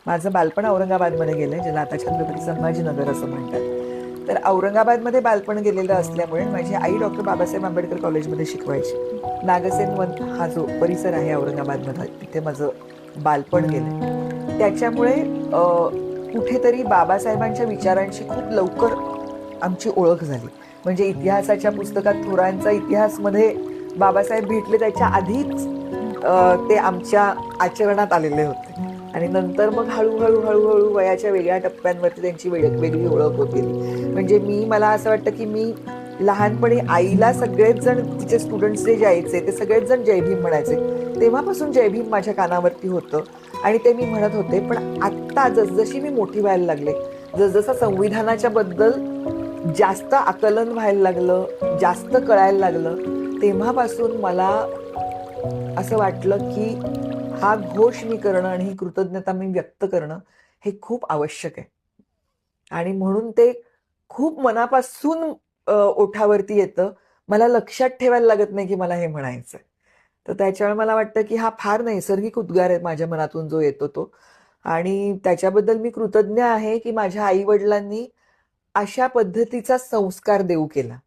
माझं बालपण औरंगाबादमध्ये गेलंय, ज्याला आता छत्रपती संभाजीनगर असं म्हणतात. तर औरंगाबादमध्ये बालपण गेलेलं असल्यामुळे माझी आई डॉक्टर बाबासाहेब आंबेडकर कॉलेजमध्ये शिकवायची. नागसेन वन हा जो परिसर आहे औरंगाबादमध्ये, तिथे माझं बालपण गेलंय. त्याच्यामुळे कुठेतरी बाबासाहेबांच्या विचारांची खूप लवकर आमची ओळख झाली. म्हणजे इतिहासाच्या पुस्तकात थोरांचा इतिहासमध्ये बाबासाहेब भेटले त्याच्या आधीच ते आमच्या आचरणात आलेले होते. आणि नंतर मग हळूहळू हळूहळू वयाच्या वेगळ्या टप्प्यांवरती त्यांची वेगळी ओळख होत गेली. म्हणजे मला असं वाटतं की मी लहानपणी आईला सगळेच जण, तिचे स्टुडंट्स जे जायचे ते सगळेच जण जय भीम म्हणायचे. तेव्हापासून जय भीम माझ्या कानावरती होतं आणि ते मी म्हणत होते. पण आत्ता जसजशी मी मोठी व्हायला लागले, जसजसं संविधानाच्या बद्दल जास्त आकलन व्हायला लागलं, जास्त कळायला लागलं, तेव्हापासून मला असं वाटलं की हा घोष मी करणं आणि ही कृतज्ञता मी व्यक्त करणं हे खूप आवश्यक आहे. आणि म्हणून ते खूप मनापासून ओठावरती येतं. मला लक्षात ठेवायला लागत नाही की मला हे म्हणायचंय. तर त्याच्यामुळे मला वाटतं की हा फार नैसर्गिक उद्गार आहे माझ्या मनातून जो येतो तो. आणि त्याच्याबद्दल मी कृतज्ञ आहे की माझ्या आई वडिलांनी अशा पद्धतीचा संस्कार देऊ केला.